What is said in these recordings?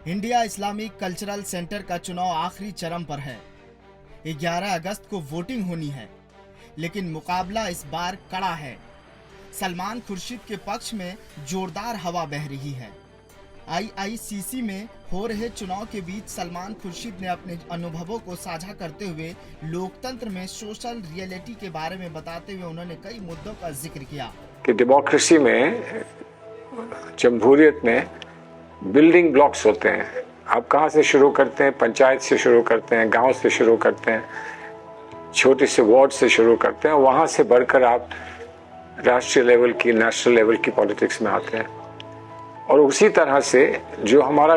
India Islamic cultural centre का चुनाव आखिरी चरण पर है। 11 अगस्त को वोटिंग होनी है, लेकिन मुकाबला इस बार कड़ा है। सलमान खुर्शीद के पक्ष में जोरदार हवा बह रही है। आईआईसीसी में हो रहे चुनाव के बीच सलमान खुर्शीद ने अपने अनुभवों को साझा करते हुए लोकतंत्र में सोशल रियलिटी के बारे में बताते हुए उन्होंने कई मुद्दों का जिक्र किया कि डेमोक्रेसी में, जमहूरियत में बिल्डिंग ब्लॉक्स होते हैं। आप कहाँ से शुरू करते हैं? पंचायत से शुरू करते हैं, गांव से शुरू करते हैं, छोटे से वार्ड से शुरू करते हैं, वहाँ से बढ़कर आप राष्ट्रीय लेवल की, नेशनल लेवल की पॉलिटिक्स में आते हैं। और उसी तरह से जो हमारा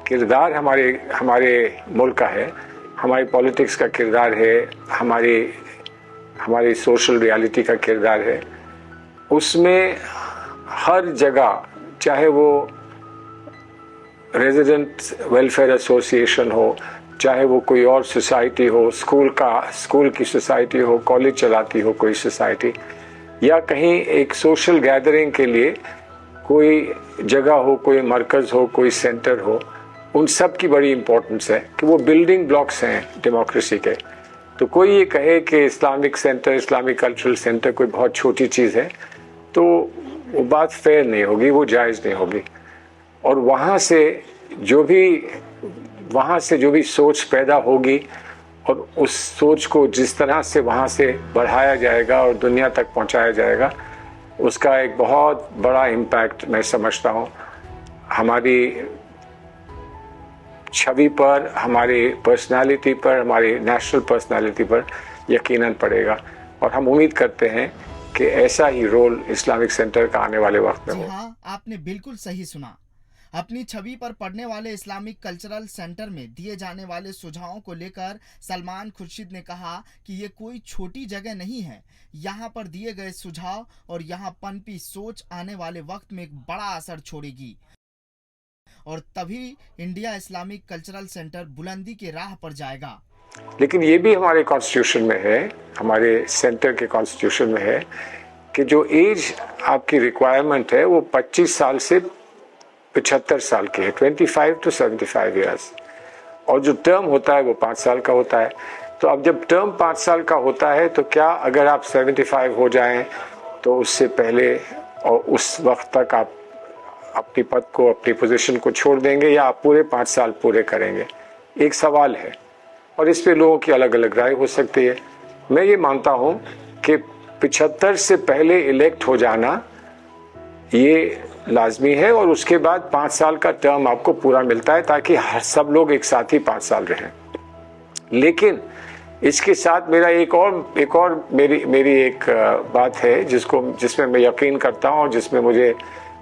किरदार हमारे मुल्क का है, हमारी पॉलिटिक्स का किरदार है, हमारी सोशल रियलिटी का किरदार है, उसमें हर जगह, चाहे वो रेजिडेंट वेलफेयर एसोसिएशन हो, चाहे वो कोई और सोसाइटी हो, स्कूल की सोसाइटी हो, कॉलेज चलाती हो कोई सोसाइटी, या कहीं एक सोशल गैदरिंग के लिए कोई जगह हो, कोई मरकज़ हो, कोई सेंटर हो, उन सब की बड़ी इम्पोर्टेंस है कि वो बिल्डिंग ब्लॉक्स हैं डेमोक्रेसी के। तो कोई ये कहे कि इस्लामिक कल्चरल सेंटर कोई बहुत छोटी चीज़ है, तो वो बात फेयर नहीं होगी, वो जायज़ नहीं होगी। और वहाँ से जो भी सोच पैदा होगी और उस सोच को जिस तरह से वहाँ से बढ़ाया जाएगा और दुनिया तक पहुँचाया जाएगा, उसका एक बहुत बड़ा इम्पैक्ट मैं समझता हूँ हमारी छवि पर, हमारी पर्सनालिटी पर, हमारी नेशनल पर्सनालिटी पर यकीनन पड़ेगा। और हम उम्मीद करते हैं कि ऐसा ही रोल इस्लामिक सेंटर का आने वाले वक्त में हो। हाँ, आपने बिल्कुल सही सुना। अपनी छवि पर पड़ने वाले इस्लामिक कल्चरल सेंटर में दिए जाने वाले सुझावों को लेकर सलमान खुर्शीद ने कहा कि ये कोई छोटी जगह नहीं है। यहाँ पर दिए गए सुझाव और यहाँ पनपी सोच आने वाले वक्त में एक बड़ा असर छोड़ेगी, और तभी इंडिया इस्लामिक कल्चरल सेंटर बुलंदी की राह पर जाएगा। लेकिन ये भी हमारे कॉन्स्टिट्यूशन में है, हमारे सेंटर के कॉन्स्टिट्यूशन में है कि जो एज आपकी रिक्वायरमेंट है वो 25 साल से 75 साल की है, 25 to 75 ईयर्स। और जो टर्म होता है वो 5 साल का होता है। तो अब जब टर्म 5 साल का होता है, तो क्या अगर आप 75 हो जाएं तो उससे पहले और उस वक्त तक आप अपनी पद को, अपनी पोजीशन को छोड़ देंगे, या आप पूरे 5 साल पूरे करेंगे? एक सवाल है, और इस पे लोगों की अलग अलग राय हो सकती है। मैं ये मानता हूँ कि 75 से पहले इलेक्ट हो जाना ये लाजमी है, और उसके बाद 5 साल का टर्म आपको पूरा मिलता है, ताकि सब लोग एक साथ ही 5 साल रहें। लेकिन इसके साथ मेरा एक और मेरी एक बात है जिसमें मैं यकीन करता हूँ, और जिसमें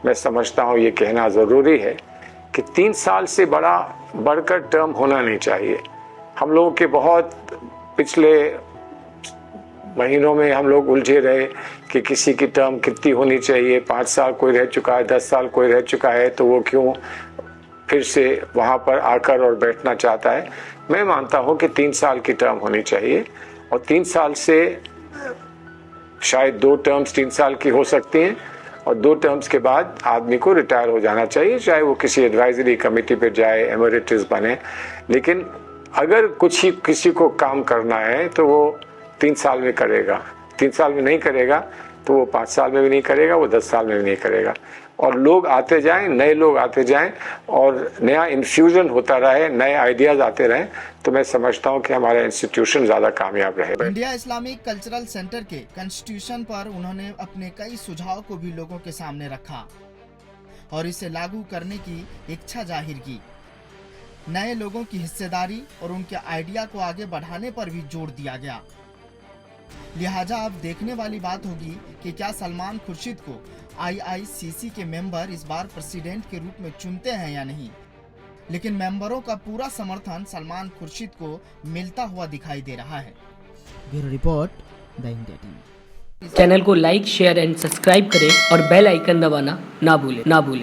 मैं समझता हूँ ये कहना ज़रूरी है कि 3 साल से बढ़कर टर्म होना नहीं चाहिए। हम लोगों के बहुत पिछले महीनों में हम लोग उलझे रहे कि किसी की टर्म कितनी होनी चाहिए, 5 साल कोई रह चुका है, 10 साल कोई रह चुका है, तो वो क्यों फिर से वहाँ पर आकर और बैठना चाहता है। मैं मानता हूँ कि 3 साल की टर्म होनी चाहिए, और 3 साल से शायद 2 टर्म्स 3 साल की हो सकती हैं, और 2 टर्म्स के बाद आदमी को रिटायर हो जाना चाहिए, चाहे वो किसी एडवाइजरी कमेटी पे जाए, एमरिटस बने। लेकिन अगर किसी को काम करना है तो वो 3 साल में करेगा। 3 साल में नहीं करेगा तो वो 5 साल में भी नहीं करेगा, वो 10 साल में भी नहीं करेगा। और लोग आते जाएं, नए लोग आते जाएं, और नया इन्फ्यूजन होता रहे, नए आइडियाज आते रहें, तो मैं समझता हूं कि हमारा इंस्टीट्यूशन ज़्यादा कामयाब रहेगा। इंडिया इस्लामिक कल्चरल सेंटर के कॉन्स्टिट्यूशन पर उन्होंने अपने कई सुझाव को भी लोगों के सामने रखा और इसे लागू करने की इच्छा जाहिर की। नए लोगों की हिस्सेदारी और उनके आइडिया को आगे बढ़ाने पर भी जोर दिया गया। लिहाजा अब देखने वाली बात होगी कि क्या सलमान खुर्शीद को आईआईसीसी के मेंबर इस बार प्रेसिडेंट के रूप में चुनते हैं या नहीं। लेकिन मेंबरों का पूरा समर्थन सलमान खुर्शीद को मिलता हुआ दिखाई दे रहा है। Bureau report, the India TV. Channel को लाइक, शेयर एंड सब्सक्राइब करें और बेल आइकन दबाना ना भूलें।